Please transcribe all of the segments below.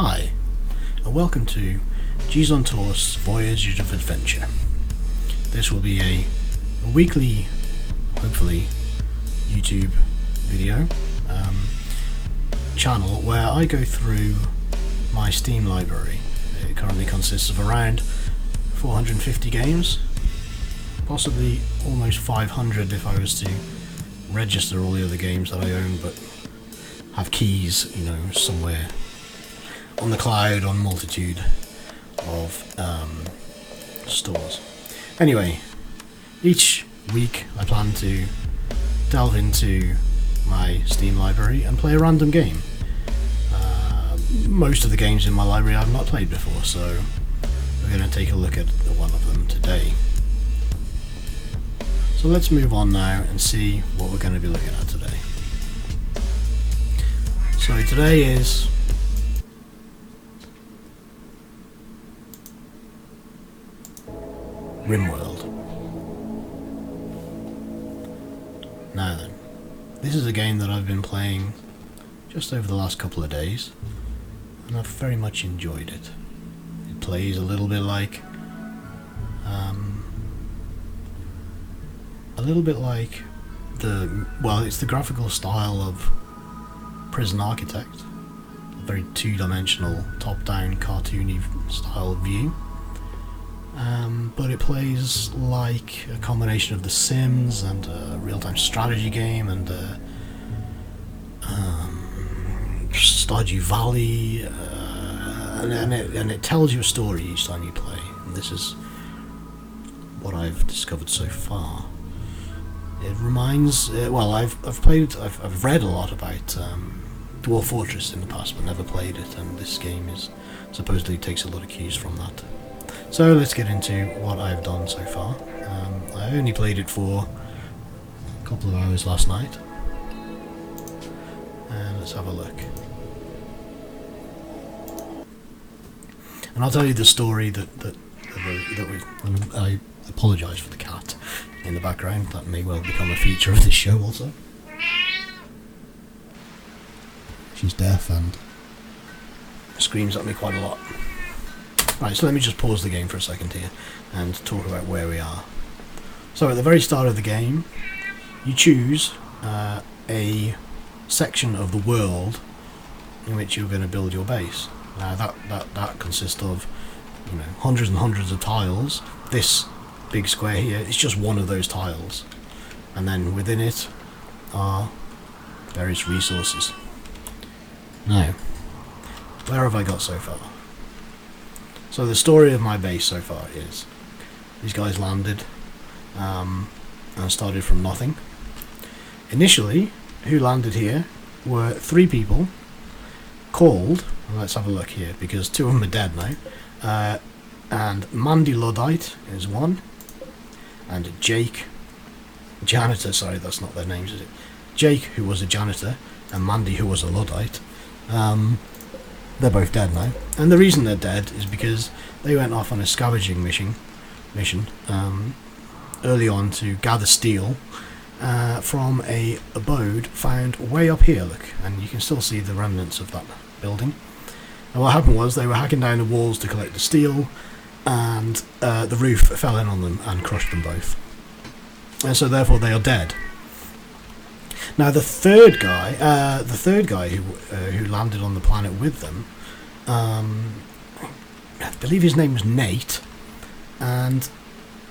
Hi, and welcome to G's on Tour's Voyage of Adventure. This will be a weekly, hopefully, YouTube video channel where I go through my Steam library. It currently consists of around 450 games, possibly almost 500 if I was to register all the other games that I own but have keys, somewhere on the cloud on multitude of stores. Anyway, each week I plan to delve into my Steam library and play a random game. Most of the games in my library I've not played before, so we're going to take a look at one of them today. So let's move on now and see what we're going to be looking at today. So today is Rimworld. Now then, this is a game that I've been playing just over the last couple of days, and I've very much enjoyed it. It plays a little bit like it's the graphical style of Prison Architect, a very two-dimensional, top-down, cartoony style view. But it plays like a combination of The Sims and a real-time strategy game and Stardew Valley, and it tells you a story each time you play. And this is what I've discovered so far. It reminds I've read a lot about Dwarf Fortress in the past, but never played it, and this game supposedly takes a lot of cues from that. So let's get into what I've done so far. I only played it for a couple of hours last night, and let's have a look. And I'll tell you the story I apologise for the cat in the background. That may well become a feature of this show also. She's deaf and screams at me quite a lot. Right, so let me just pause the game for a second here and talk about where we are. So at the very start of the game, you choose a section of the world in which you're going to build your base. Now that consists of hundreds and hundreds of tiles. This big square here is just one of those tiles, and then within it are various resources. Now, where have I got so far? So the story of my base so far is these guys landed and started from nothing. Initially, who landed here were 3 people called, let's have a look here because 2 of them are dead now, and Mandy Luddite is one, and Jake, janitor, sorry that's not their names, is it? Jake, who was a janitor, and Mandy, who was a Luddite. They're both dead now, and the reason they're dead is because they went off on a scavenging mission early on to gather steel from a abode found way up here, look, and you can still see the remnants of that building. And what happened was they were hacking down the walls to collect the steel, and the roof fell in on them and crushed them both, and so therefore they are dead. Now the third guy who landed on the planet with them, I believe his name was Nate, and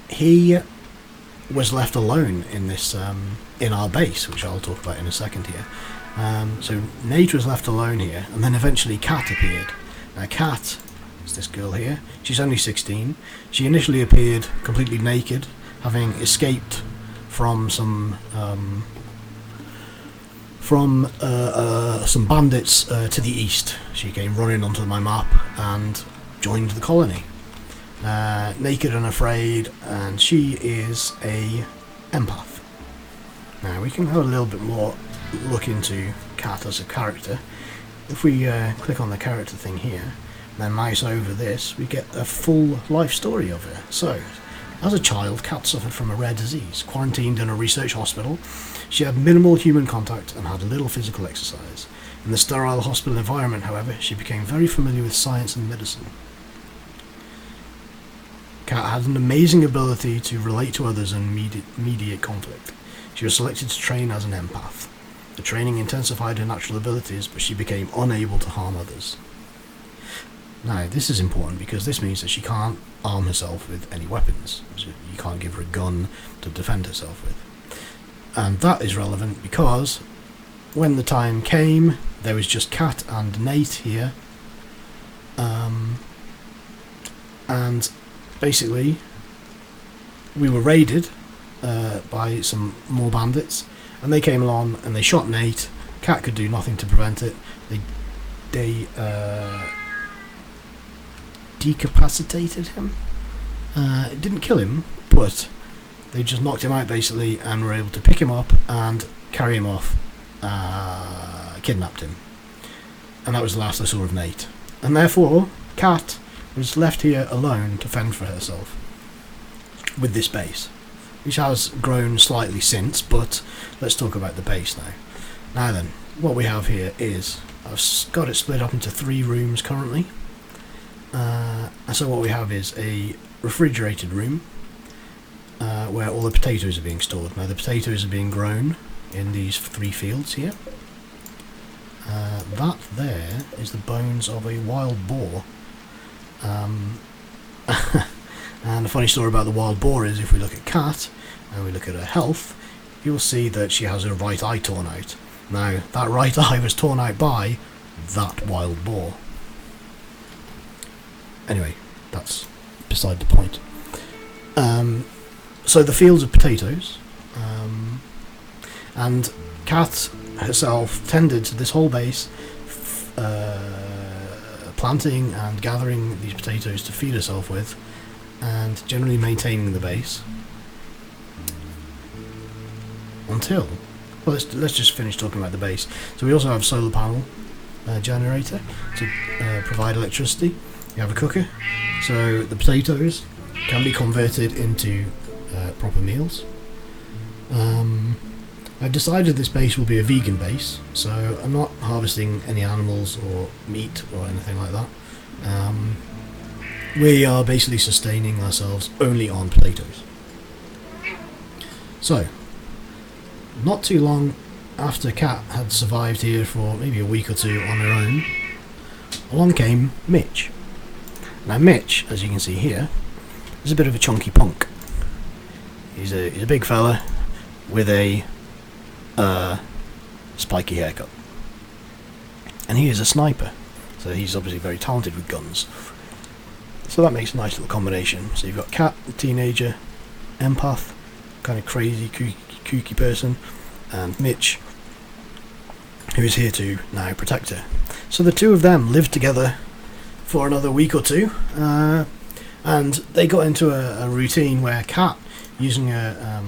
he was left alone in this in our base, which I'll talk about in a second here. So Nate was left alone here, and then eventually Kat appeared. Now Kat is this girl here. She's only 16. She initially appeared completely naked, having escaped from some bandits to the east. She came running onto my map and joined the colony, naked and afraid, and she is a empath. Now we can have a little bit more look into Kat as a character. If we click on the character thing here, then mouse over this, we get a full life story of her. So, as a child, Kat suffered from a rare disease. Quarantined in a research hospital, she had minimal human contact and had little physical exercise. In the sterile hospital environment, however, she became very familiar with science and medicine. Kat had an amazing ability to relate to others and mediate conflict. She was selected to train as an empath. The training intensified her natural abilities, but she became unable to harm others. Now, this is important because this means that she can't arm herself with any weapons. So you can't give her a gun to defend herself with. And that is relevant because when the time came, there was just Kat and Nate here. And basically, we were raided by some more bandits, and they came along and they shot Nate. Kat could do nothing to prevent it. They decapacitated him. It didn't kill him, but they just knocked him out basically, and were able to pick him up and carry him off. Kidnapped him, and that was the last I saw of Nate. And therefore, Kat was left here alone to fend for herself with this base, which has grown slightly since, but let's talk about the base now. Now then, what we have here is, I've got it split up into 3 rooms currently. And so what we have is a refrigerated room where all the potatoes are being stored. Now the potatoes are being grown in these 3 fields here. That there is the bones of a wild boar. And the funny story about the wild boar is, if we look at Kat and we look at her health, you'll see that she has her right eye torn out. Now, that right eye was torn out by that wild boar. Anyway, that's beside the point. So the fields of potatoes, and Kat herself tended to this whole base, planting and gathering these potatoes to feed herself with, and generally maintaining the base until, well, let's just finish talking about the base. So we also have a solar panel generator to provide electricity. You have a cooker, so the potatoes can be converted into proper meals. I've decided this base will be a vegan base, so I'm not harvesting any animals or meat or anything like that. We are basically sustaining ourselves only on potatoes. So, not too long after Kat had survived here for maybe a week or 2 on her own, along came Mitch. Now Mitch, as you can see here, is a bit of a chunky punk. He's a big fella with a spiky haircut, and he is a sniper, so he's obviously very talented with guns. So that makes a nice little combination. So you've got Kat, the teenager, empath, kind of crazy, kooky person, and Mitch, who is here to now protect her. So the 2 of them lived together for another week or 2, and they got into a routine where Kat, using her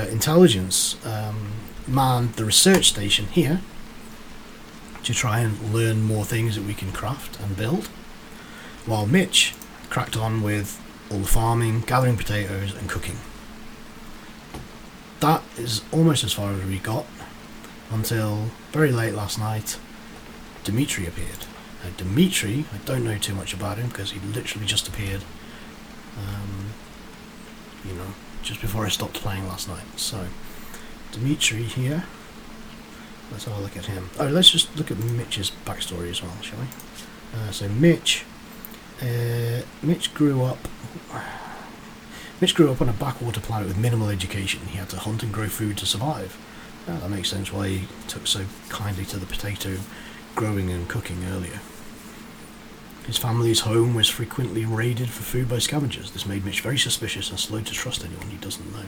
intelligence, manned the research station here to try and learn more things that we can craft and build, while Mitch cracked on with all the farming, gathering potatoes and cooking. That is almost as far as we got, until very late last night Dimitri appeared. Now Dimitri, I don't know too much about him because he literally just appeared just before I stopped playing last night. So Dimitri here, let's have a look at him. Oh, let's just look at Mitch's backstory as well, shall we? So Mitch grew up on a backwater planet with minimal education. He had to hunt and grow food to survive. That makes sense why he took so kindly to the potato growing and cooking earlier. His family's home was frequently raided for food by scavengers. This made Mitch very suspicious and slow to trust anyone he doesn't know.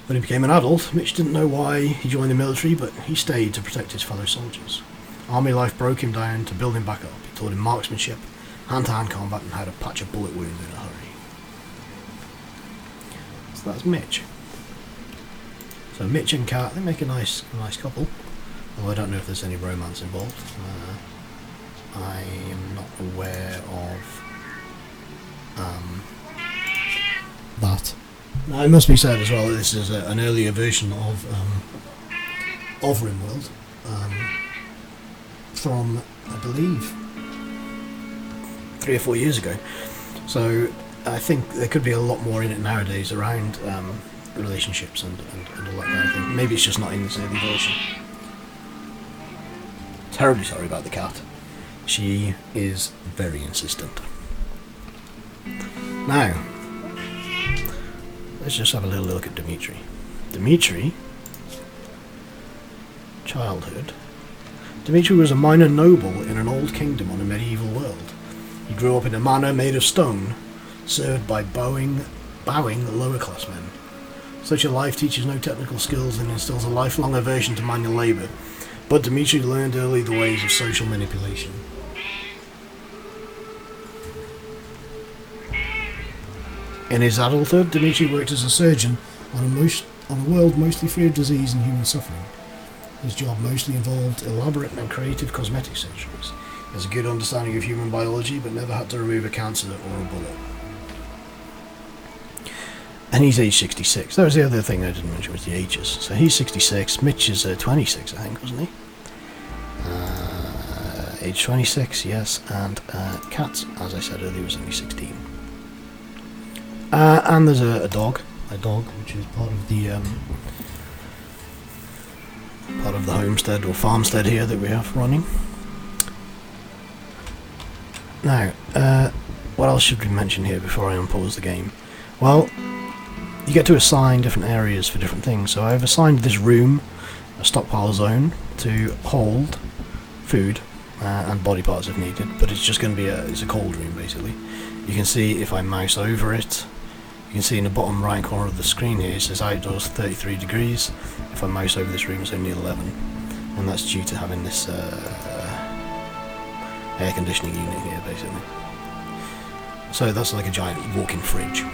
When he became an adult, Mitch didn't know why he joined the military, but he stayed to protect his fellow soldiers. Army life broke him down to build him back up. He taught him marksmanship, hand-to-hand combat, and how to patch a bullet wound in a hurry. So that's Mitch. So Mitch and Kat, they make a nice couple. Although I don't know if there's any romance involved. I am not aware of that. Now, it must be said as well that this is an earlier version of of Rimworld from, I believe, 3 or 4 years ago. So I think there could be a lot more in it nowadays around relationships and all that kind of thing. Maybe it's just not in this early version. Terribly sorry about the cat. She is very insistent. Now, let's just have a little look at Dimitri. Dimitri, childhood. Dimitri was a minor noble in an old kingdom on a medieval world. He grew up in a manor made of stone, served by bowing lower class men. Such a life teaches no technical skills and instills a lifelong aversion to manual labour, but Dimitri learned early the ways of social manipulation. In his adulthood, Dimitri worked as a surgeon on a world mostly free of disease and human suffering. His job mostly involved elaborate and creative cosmetic surgeries. He has a good understanding of human biology, but never had to remove a cancer or a bullet. And he's age 66. That was the other thing I didn't mention, was the ages. So he's 66. Mitch is 26, I think, wasn't he? Age 26, yes. And Kat, as I said earlier, was only 16. And there's a dog, which is part of the homestead or farmstead here that we have running. Now, what else should we mention here before I unpause the game? Well, you get to assign different areas for different things. So I've assigned this room a stockpile zone to hold food and body parts if needed, but it's just going to be it's a cold room basically. You can see if I mouse over it, you can see in the bottom right corner of the screen here it says outdoors 33 degrees. If I mouse over this room it's only 11, and that's due to having this air conditioning unit here basically. So that's like a giant walk-in fridge.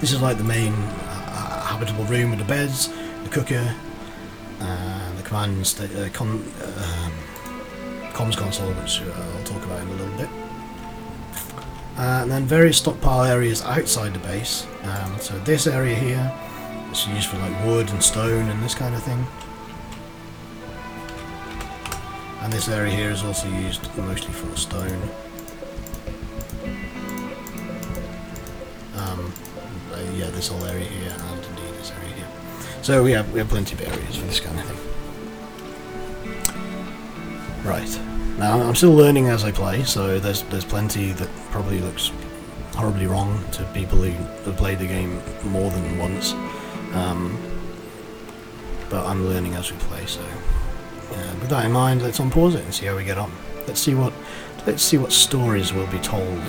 This is like the main habitable room with the beds, the cooker, the comms console, which I'll talk about in a little bit. And then various stockpile areas outside the base. So this area here is used for like wood and stone and this kind of thing. And this area here is also used mostly for stone. Yeah, this whole area here, and indeed this area here. So we have plenty of areas for this kind of thing. Right. Now I'm still learning as I play, so there's plenty that probably looks horribly wrong to people who have played the game more than once. But I'm learning as we play, so with that in mind, let's unpause it and see how we get on. Let's see what stories will be told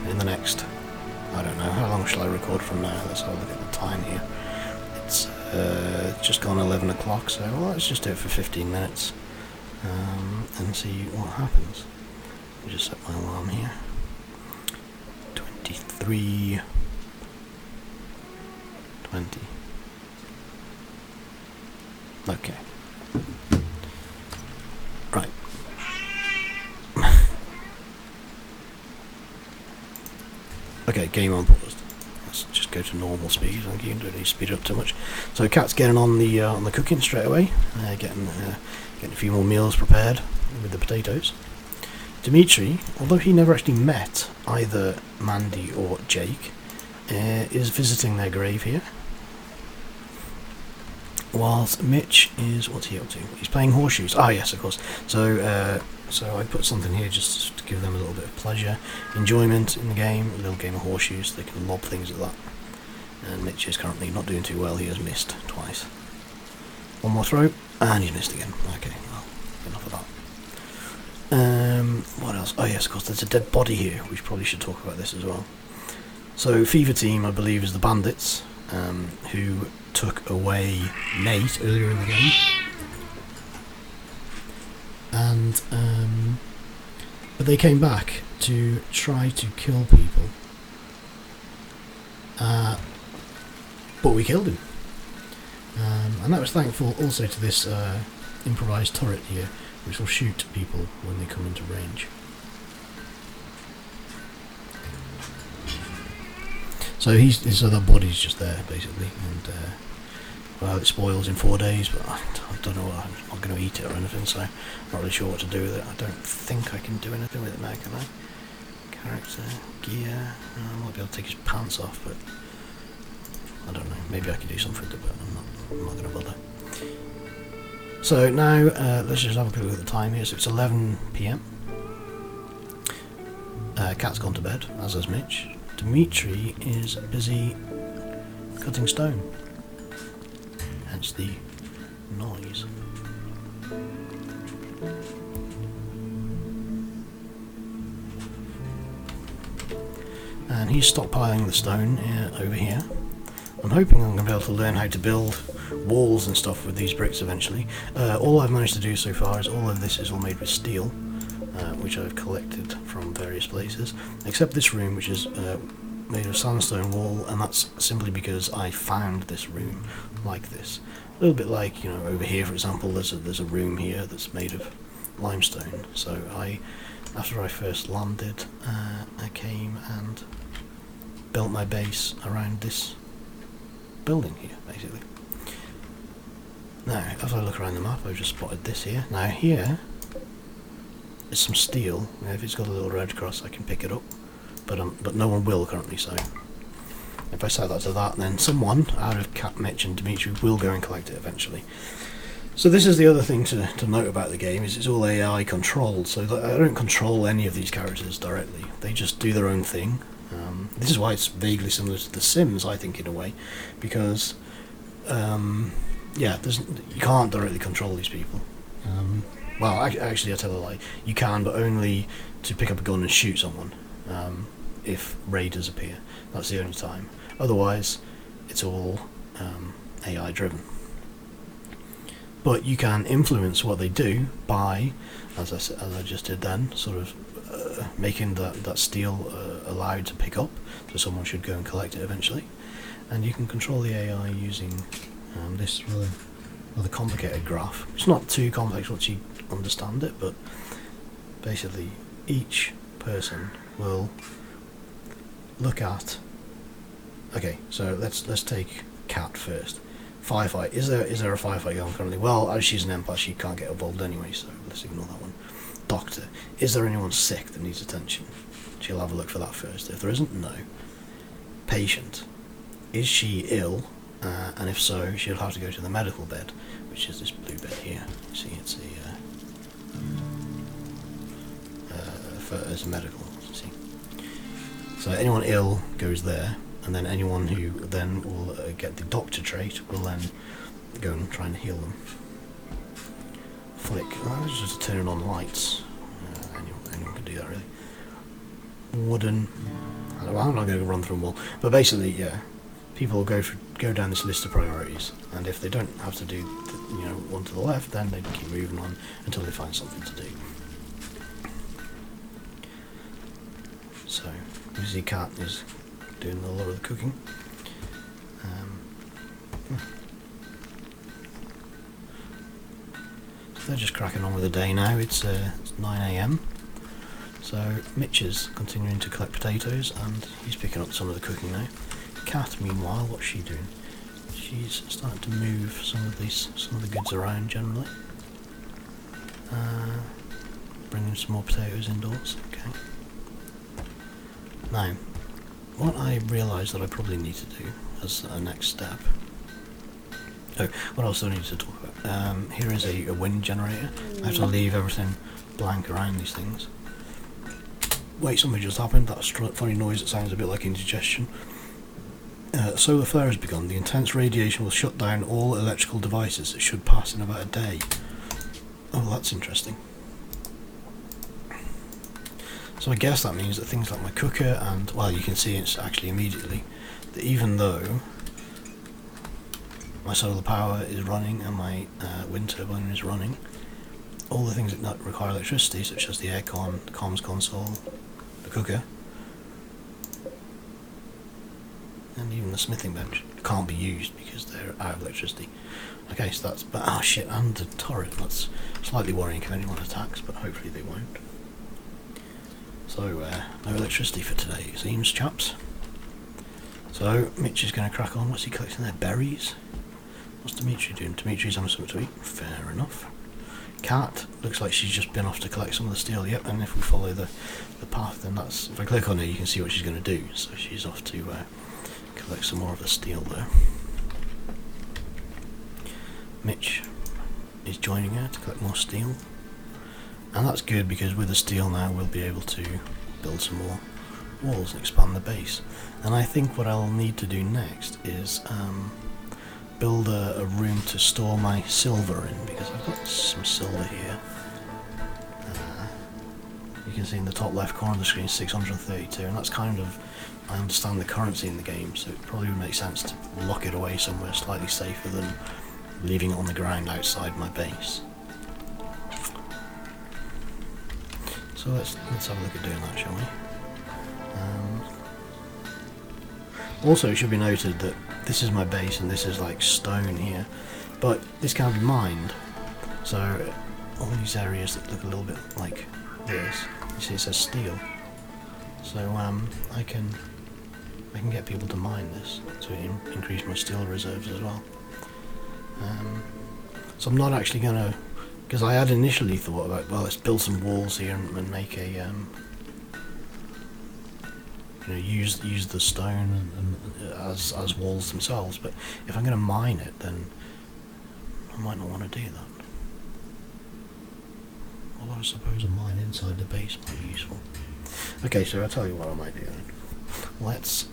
in the next. I don't know, how long shall I record from now? Let's have a look at the time here. It's just gone 11 o'clock, so well, let's just do it for 15 minutes and see what happens. Let me just set my alarm here. 23, 20. Okay. Right. Okay, game on paused. Let's just go to normal speed. I think you don't need to speed it up too much. So Kat's getting on the cooking straight away, getting a few more meals prepared with the potatoes. Dimitri, although he never actually met either Mandy or Jake, is visiting their grave here. Whilst Mitch is, what's he up to? He's playing horseshoes. Ah, yes, of course. So I put something here just to give them a little bit of pleasure, enjoyment in the game. A little game of horseshoes. They can lob things at that. And Mitch is currently not doing too well. He has missed twice. One more throw, and he's missed again. Okay, well, enough of that. What else? Oh yes, of course. There's a dead body here. We probably should talk about this as well. So Fever Team, I believe, is the bandits who took away Nate earlier in the game, and but they came back to try to kill people, but we killed him, and that was thankful also to this improvised turret here, which will shoot people when they come into range. So the body's just there basically, and well, it spoils in 4 days, but I don't know, I'm not going to eat it or anything, so I'm not really sure what to do with it. I don't think I can do anything with it now, can I? Character, gear, I might be able to take his pants off, but I don't know, maybe I can do something to it, I'm not going to bother. So now, let's just have a quick look at the time here. So it's 11 PM. Cat's gone to bed, as has Mitch. Dimitri is busy cutting stone. Hence the noise. And he's stockpiling the stone over here. I'm hoping I'm going to be able to learn how to build walls and stuff with these bricks eventually. All I've managed to do so far is all of this is all made with steel, which I've collected from various places, except this room, which is made of sandstone wall, and that's simply because I found this room like this. A little bit like, you know, over here, for example, there's a room here that's made of limestone. So after I first landed, I came and built my base around this building here, basically. Now, as I look around the map, I've just spotted this here. Now here is some steel. If it's got a little red cross, I can pick it up, but no one will currently. So if I set that to that, then someone out of Cat, Mitch, and Dimitri will go and collect it eventually. So this is the other thing to note about the game, is it's all AI controlled. So I don't control any of these characters directly. They just do their own thing. This is why it's vaguely similar to The Sims, I think, in a way, because yeah, you can't directly control these people. Well, actually, I tell a lie. You can, but only to pick up a gun and shoot someone if raiders appear. That's the only time. Otherwise, it's all AI driven. But you can influence what they do by, as I just did then, sort of making that steel allowed to pick up, so someone should go and collect it eventually. And you can control the AI using this rather complicated graph. It's not too complex once you understand it, but basically each person will look at. Okay, so let's take Cat first. Firefight. Is there a firefight going on currently? Well, as she's an empath, she can't get involved anyway, so let's ignore that one. Doctor. Is there anyone sick that needs attention? She'll have a look for that first. If there isn't, no. Patient. Is she ill? And if so, she'll have to go to the medical bed, which is this blue bed here. See, it's a medical. See. So anyone ill goes there, and then anyone who then will get the doctor trait will then go and try and heal them. Flick. That's just turning on lights. Anyone can do that, really. Wooden. I'm not going to run through them all, but basically, yeah, people will go down this list of priorities, and if they don't have to do, one to the left, then they keep moving on until they find something to do. So, usually Cat is doing a lot of the cooking. So they're just cracking on with the day now. It's 9 AM. So Mitch is continuing to collect potatoes, and he's picking up some of the cooking now. Cat, meanwhile, what's she doing? She's starting to move some of the goods around generally. Bringing some more potatoes indoors. Okay. Now, what I realised that I probably need to do as a next step. Oh, what else do I need to talk about? Here is a wind generator. I have to leave everything blank around these things. Wait, something just happened. That funny noise that sounds a bit like indigestion. Solar flare has begun. The intense radiation will shut down all electrical devices. It should pass in about a day. Oh, that's interesting. So I guess that means that things like my cooker and, well, you can see it's actually immediately, that even though my solar power is running and my wind turbine is running, all the things that require electricity, such as the aircon, the comms console, the cooker, and even the smithing bench, can't be used because they're out of electricity. Okay, so that's, but oh shit, and the turret, that's slightly worrying if anyone attacks, but hopefully they won't. So, no electricity for today, it seems, chaps. So, Mitch is going to crack on. What's he collecting there? Berries? What's Dimitri doing? Dimitri's having something to eat. Fair enough. Cat looks like she's just been off to collect some of the steel. Yep, and if we follow the path, then that's... If I click on her, you can see what she's going to do. So she's off to collect some more of the steel there. Mitch is joining her to collect more steel. And that's good, because with the steel now we'll be able to build some more walls and expand the base. And I think what I'll need to do next is build a room to store my silver in, because I've got some silver here. You can see in the top left corner of the screen 632, and that's kind of, I understand, the currency in the game, so it probably would make sense to lock it away somewhere slightly safer than leaving it on the ground outside my base. So let's have a look at doing that, shall we? Also, it should be noted that this is my base and this is like stone here, but this can be mined. So all these areas that look a little bit like this, you see it says steel. So I can get people to mine this to increase my steel reserves as well. So I'm not actually going to, because I had initially thought about, well, let's build some walls here and make a use the stone as walls themselves. But if I'm going to mine it, then I might not want to do that. Although I suppose a mine inside the base might be useful. Okay, so I'll tell you what I might do then. Let's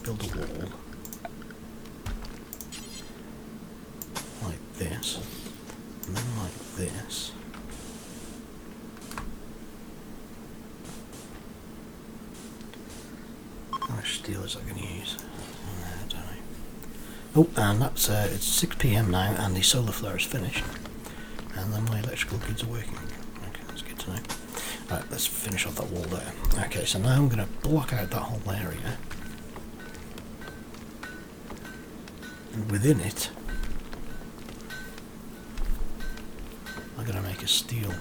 build a wall like this, and then like this. How much steel is that going to use? I don't know. Oh, and that's it's 6 PM now, and the solar flare is finished, and then my electrical goods are working. Okay, that's good to know. Right, let's finish off that wall there. Okay, so now I'm going to block out that whole area, and within it I'm going to make a steel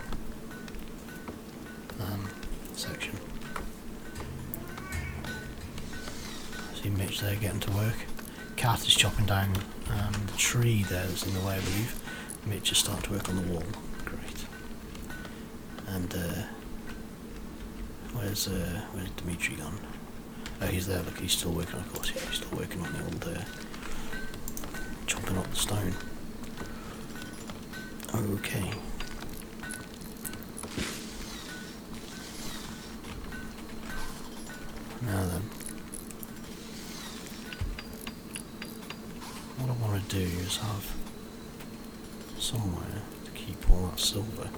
section. See Mitch there getting to work. Cat is chopping down the tree there that's in the way, I believe. Mitch is starting to work on the wall. Great. And where's Dimitri gone? Oh, he's there. Look, he's still working. Of course, yeah, he's still working on the old chopping up the stone. Okay. Now then, what I want to do is have somewhere to keep all that silver.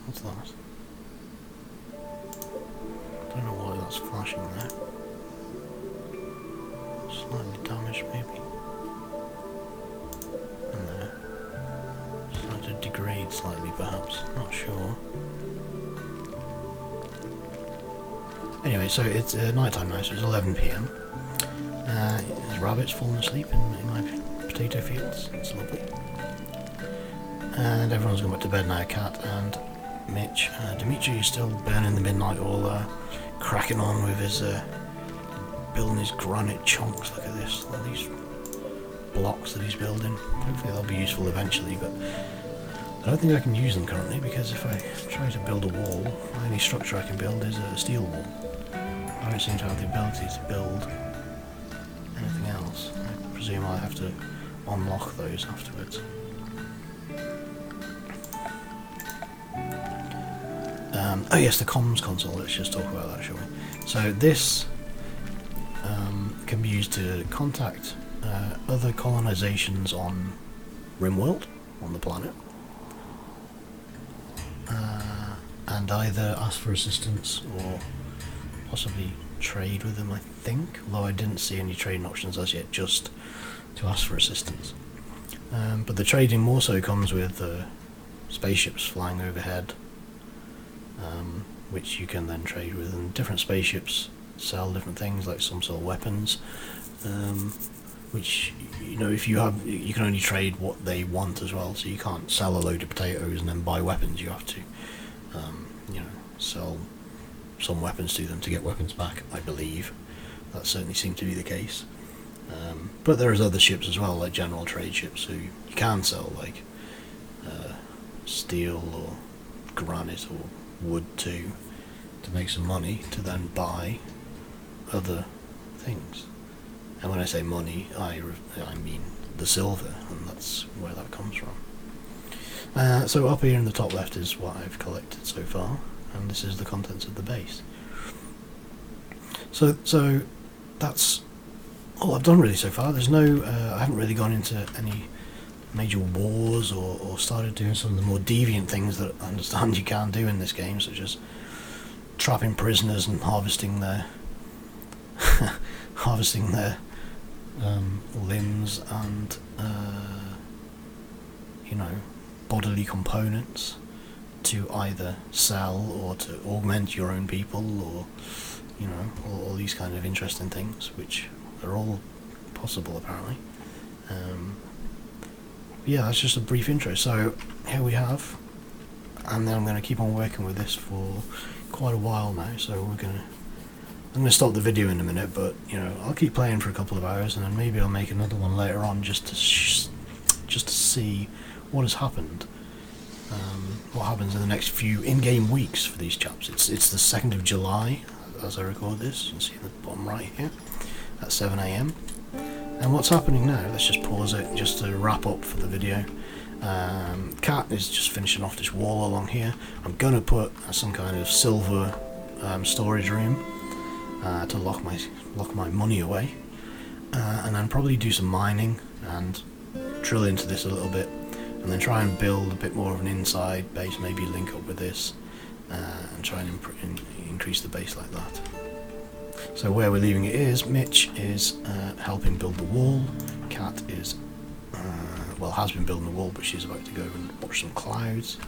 What's that? Don't know why that's flashing there. Slightly damaged maybe. And there. Started to degrade slightly perhaps, not sure. Anyway, so it's night time now, so it's 11 PM. There's rabbits falling asleep in my potato fields. It's lovely. And everyone's gone back to bed now, Cat and Mitch. Dimitri is still burning the midnight oil, cracking on with his building his granite chunks. Look at this, all these blocks that he's building. Hopefully they'll be useful eventually, but I don't think I can use them currently, because if I try to build a wall, the only structure I can build is a steel wall. I don't seem to have the ability to build anything else. I presume I'll have to unlock those afterwards. Oh yes, the comms console, let's just talk about that, shall we? So this can be used to contact other colonizations on Rimworld, on the planet, and either ask for assistance or possibly trade with them, I think, although I didn't see any trading options as yet, just to ask for assistance. But the trading more so comes with spaceships flying overhead, which you can then trade with, and different spaceships sell different things, like some sell weapons, which, you know, if you have, you can only trade what they want as well, so you can't sell a load of potatoes and then buy weapons. You have to, you know, sell some weapons to them to get weapons back, I believe. That certainly seemed to be the case. But there's other ships as well, like general trade ships, who you can sell, like steel or granite or wood to make some money to then buy other things. And when I say money, I mean the silver, and that's where that comes from. So up here in the top left is what I've collected so far, and this is the contents of the base. So that's all I've done really so far. There's no, I haven't really gone into any major wars or started doing some of the more deviant things that I understand you can do in this game, such as trapping prisoners and harvesting their limbs and you know, bodily components to either sell or to augment your own people, or you know, all these kind of interesting things, which are all possible apparently. Yeah, that's just a brief intro. So here we have, and then I'm going to keep on working with this for quite a while now. So I'm going to stop the video in a minute, but you know, I'll keep playing for a couple of hours, and then maybe I'll make another one later on just to see what has happened, what happens in the next few in-game weeks for these chaps. It's the 2nd of July as I record this. You can see the bottom right here at 7 AM. And what's happening now, let's just pause it just to wrap up for the video. Cat is just finishing off this wall along here. I'm going to put some kind of silver storage room to lock my money away, and then probably do some mining and drill into this a little bit, and then try and build a bit more of an inside base, maybe link up with this, and try and increase the base like that. So where we're leaving it is, Mitch is helping build the wall. Kat is, well, has been building the wall, but she's about to go and watch some clouds.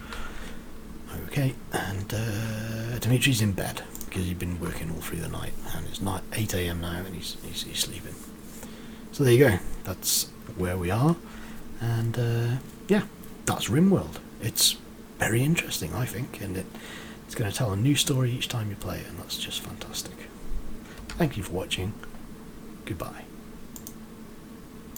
Okay, and Dimitri's in bed because he's been working all through the night, and it's 8 AM now, and he's sleeping. So there you go. That's where we are, and yeah, that's Rimworld. It's very interesting, I think, and it's going to tell a new story each time you play it, and that's just fantastic. Thank you for watching. Goodbye.